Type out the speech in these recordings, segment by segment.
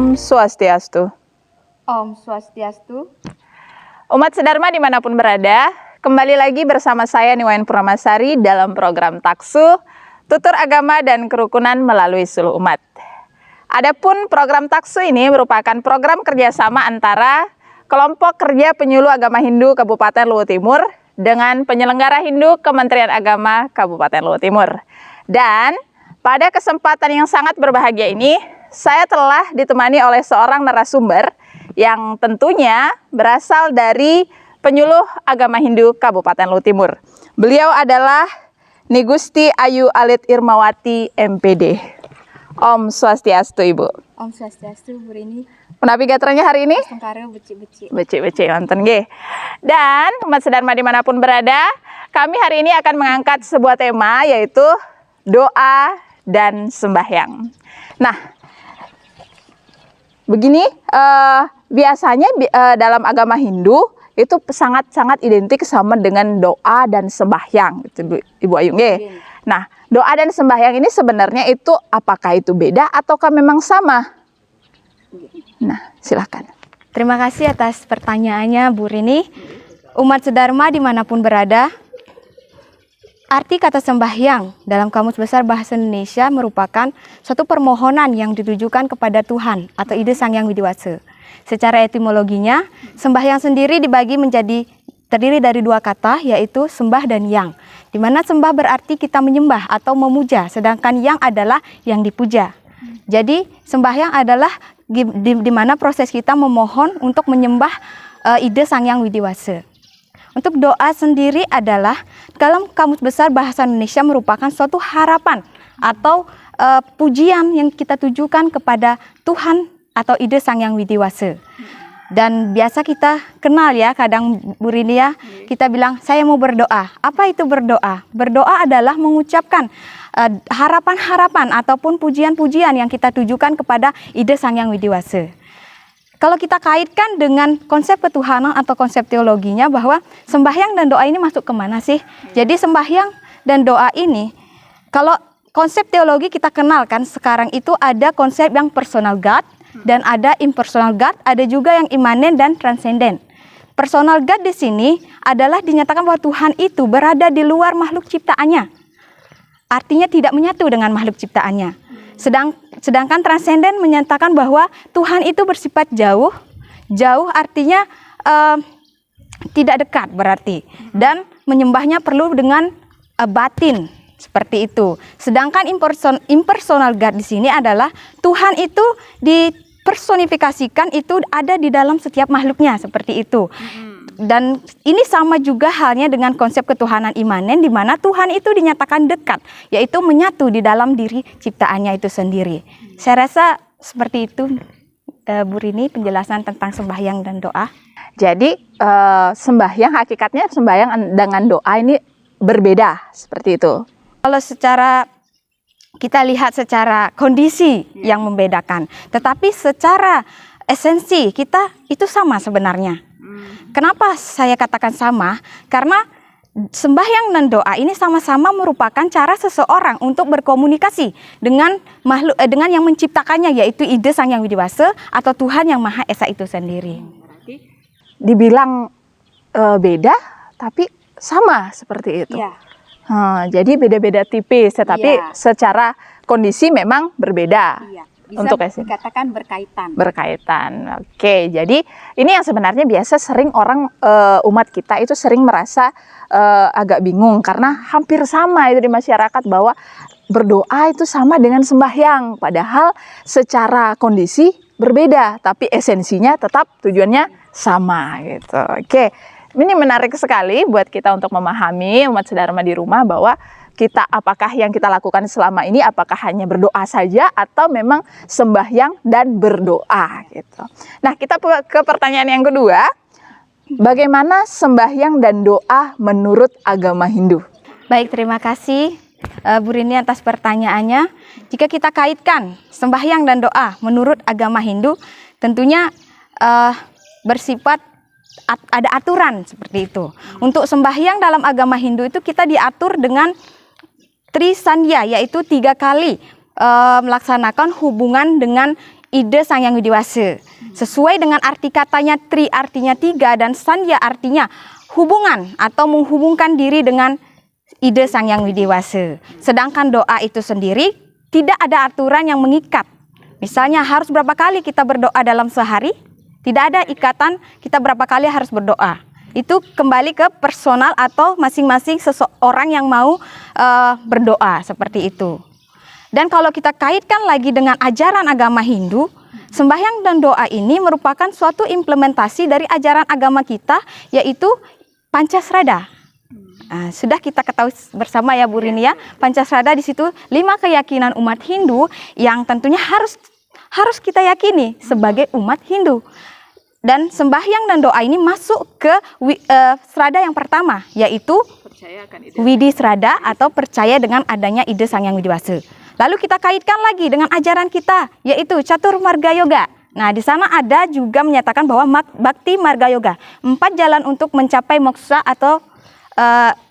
Om Swastiastu. Om Swastiastu. Umat Sedharma dimanapun berada, kembali lagi bersama saya Niwayan Purnamasari dalam program Taksu, Tutur Agama dan Kerukunan melalui Suluh Umat. Adapun program Taksu ini merupakan program kerjasama antara Kelompok Kerja Penyuluh Agama Hindu Kabupaten Luwu Timur dengan penyelenggara Hindu Kementerian Agama Kabupaten Luwu Timur. Dan pada kesempatan yang sangat berbahagia ini, saya telah ditemani oleh seorang narasumber yang tentunya berasal dari Penyuluh Agama Hindu Kabupaten Luwu Timur. Beliau adalah Ni Gusti Ayu Alit Irmawati MPD. Om Swastiastu, Ibu. Om Swastiastu, Bu Rini. Menapi gatranya hari ini? Tengkare becik-becik. Becik-becik, nonton nggih. Dan umat Sedharma dimanapun berada, kami hari ini akan mengangkat sebuah tema, yaitu doa dan sembahyang. Nah, begini, biasanya dalam agama Hindu itu sangat-sangat identik sama dengan doa dan sembahyang, gitu, Ibu Ayu. Nah, doa dan sembahyang ini sebenarnya itu apakah itu beda ataukah memang sama? Nah, silakan. Terima kasih atas pertanyaannya, Bu Rini. Umat Sedharma dimanapun berada, arti kata sembahyang dalam Kamus Besar Bahasa Indonesia merupakan suatu permohonan yang ditujukan kepada Tuhan atau ide Sang Hyang Widiwasa. Secara etimologinya, sembahyang sendiri terdiri dari dua kata, yaitu sembah dan yang. Di mana sembah berarti kita menyembah atau memuja, sedangkan yang adalah yang dipuja. Jadi sembahyang adalah di mana proses kita memohon untuk menyembah ide Sang Hyang Widiwasa. Untuk doa sendiri adalah dalam Kamus Besar Bahasa Indonesia merupakan suatu harapan atau pujian yang kita tujukan kepada Tuhan atau ide Sang Hyang Widiwasa. Dan biasa kita kenal ya, kadang Bu Rini ya, kita bilang saya mau berdoa. Apa itu berdoa? Berdoa adalah mengucapkan harapan-harapan ataupun pujian-pujian yang kita tujukan kepada ide Sang Hyang Widiwasa. Kalau kita kaitkan dengan konsep ketuhanan atau konsep teologinya, bahwa sembahyang dan doa ini masuk kemana sih? Jadi sembahyang dan doa ini, kalau konsep teologi kita kenal kan, sekarang itu ada konsep yang personal God dan ada impersonal God, ada juga yang imanen dan transenden. Personal God di sini adalah dinyatakan bahwa Tuhan itu berada di luar makhluk ciptaannya. Artinya tidak menyatu dengan makhluk ciptaannya. Sedangkan transenden menyatakan bahwa Tuhan itu bersifat jauh. Jauh artinya tidak dekat berarti. Dan menyembahnya perlu dengan batin, seperti itu. Sedangkan impersonal God di sini adalah Tuhan itu dipersonifikasikan, itu ada di dalam setiap makhluknya, seperti itu. Dan ini sama juga halnya dengan konsep ketuhanan imanen, di mana Tuhan itu dinyatakan dekat, yaitu menyatu di dalam diri ciptaannya itu sendiri. Saya rasa seperti itu, Bu Rini, penjelasan tentang sembahyang dan doa. Jadi sembahyang, hakikatnya sembahyang dengan doa ini berbeda, seperti itu. Kalau kita lihat secara kondisi yang membedakan, tetapi secara esensi kita itu sama sebenarnya. Kenapa saya katakan sama? Karena sembahyang dan doa ini sama-sama merupakan cara seseorang untuk berkomunikasi dengan makhluk, dengan yang menciptakannya, yaitu ide Sang Hyang Widiwasa atau Tuhan Yang Maha Esa itu sendiri. Dibilang beda, tapi sama seperti itu. Ya. Jadi beda-beda tipis, tetapi secara kondisi memang berbeda. Iya. Bisa untuk dikatakan berkaitan. Berkaitan. Oke, jadi ini yang sebenarnya biasa sering orang umat kita itu sering merasa agak bingung karena hampir sama itu di masyarakat bahwa berdoa itu sama dengan sembahyang, padahal secara kondisi berbeda, tapi esensinya tetap tujuannya sama gitu. Oke, ini menarik sekali buat kita untuk memahami umat Sedharma di rumah bahwa kita, apakah yang kita lakukan selama ini apakah hanya berdoa saja atau memang sembahyang dan berdoa gitu. Nah, kita ke pertanyaan yang kedua. Bagaimana sembahyang dan doa menurut agama Hindu? Baik, terima kasih Bu Rini atas pertanyaannya. Jika kita kaitkan sembahyang dan doa menurut agama Hindu, tentunya bersifat ada aturan seperti itu. Untuk sembahyang dalam agama Hindu itu kita diatur dengan Trisandhya, yaitu 3 kali melaksanakan hubungan dengan ide Sang Yang Widi Wasa. Sesuai dengan arti katanya tri artinya tiga dan sandya artinya hubungan atau menghubungkan diri dengan ide Sang Yang Widi Wasa. Sedangkan doa itu sendiri tidak ada aturan yang mengikat. Misalnya harus berapa kali kita berdoa dalam sehari, tidak ada ikatan kita berapa kali harus berdoa. Itu kembali ke personal atau masing-masing seseorang yang mau berdoa seperti itu. Dan kalau kita kaitkan lagi dengan ajaran agama Hindu, sembahyang dan doa ini merupakan suatu implementasi dari ajaran agama kita, yaitu Pancasrada. Sudah kita ketahui bersama ya Bu Rini ya, Pancasrada di situ 5 keyakinan umat Hindu yang tentunya harus kita yakini sebagai umat Hindu. Dan sembahyang dan doa ini masuk ke strada yang pertama, yaitu Widi Strada atau percaya dengan adanya ide Sang Yang Widi Wasa. Lalu kita kaitkan lagi dengan ajaran kita, yaitu Catur Marga Yoga. Nah, di sana ada juga menyatakan bahwa Bhakti Marga Yoga, 4 jalan untuk mencapai moksha atau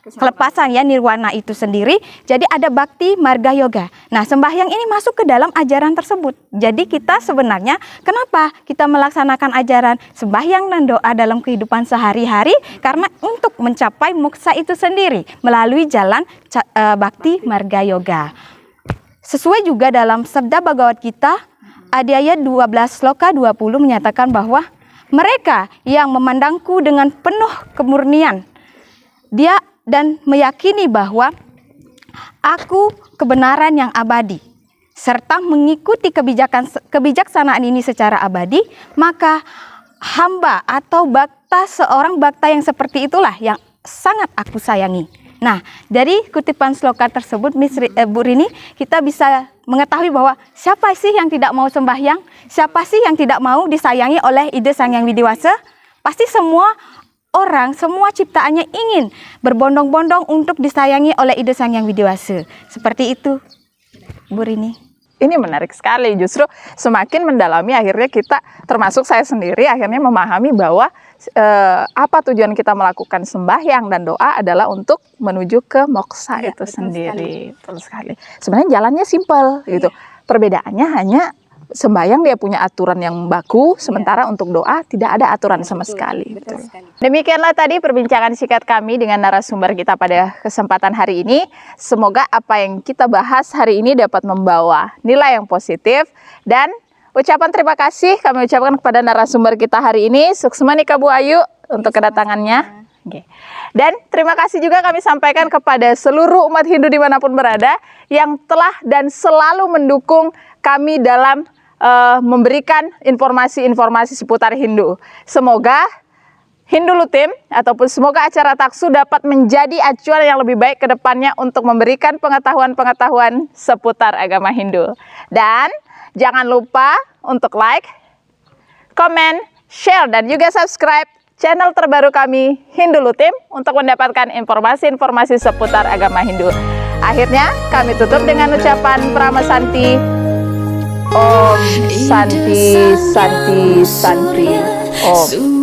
kelepasan ya, nirwana itu sendiri. Jadi ada Bhakti Marga Yoga. Nah, sembahyang ini masuk ke dalam ajaran tersebut. Jadi kita sebenarnya kenapa kita melaksanakan ajaran sembahyang dan doa dalam kehidupan sehari-hari? Karena untuk mencapai moksha itu sendiri melalui jalan Bhakti Marga Yoga. Sesuai juga dalam Sabda Bhagavad Gita, Adhyaya 12 Sloka 20 menyatakan bahwa mereka yang memandangku dengan penuh kemurnian, dia dan meyakini bahwa aku kebenaran yang abadi, serta mengikuti kebijaksanaan ini secara abadi, maka hamba atau bakta, seorang bakta yang seperti itulah yang sangat aku sayangi. Nah, dari kutipan sloka tersebut, Bu Rini, kita bisa mengetahui bahwa siapa sih yang tidak mau sembahyang, siapa sih yang tidak mau disayangi oleh ide Sang Yang Widi Wasa? Pasti semua orang, semua ciptaannya ingin berbondong-bondong untuk disayangi oleh ide Sang Yang Widi Wasa. Seperti itu, Bu Rini. Ini menarik sekali, justru semakin mendalami akhirnya kita, termasuk saya sendiri, akhirnya memahami bahwa apa tujuan kita melakukan sembahyang dan doa adalah untuk menuju ke moksha itu sendiri. Betul sekali. Sebenarnya jalannya simpel gitu. Perbedaannya hanya sembahyang dia punya aturan yang baku, sementara untuk doa tidak ada aturan sama sekali. Betul. Demikianlah tadi perbincangan singkat kami dengan narasumber kita pada kesempatan hari ini. Semoga apa yang kita bahas hari ini dapat membawa nilai yang positif, dan ucapan terima kasih kami ucapkan kepada narasumber kita hari ini, Suksmani Kabu Ayu, untuk kedatangannya. Dan terima kasih juga kami sampaikan kepada seluruh umat Hindu dimanapun berada yang telah dan selalu mendukung kami dalam memberikan informasi-informasi seputar Hindu. Semoga Hindu Lutim ataupun semoga acara Taksu dapat menjadi acuan yang lebih baik ke depannya untuk memberikan pengetahuan-pengetahuan seputar agama Hindu. Dan jangan lupa untuk like, komen, share, dan juga subscribe channel terbaru kami, Hindu Lutim, untuk mendapatkan informasi-informasi seputar agama Hindu. Akhirnya, kami tutup dengan ucapan Pramasanti, Om Santi Santi Santi Om.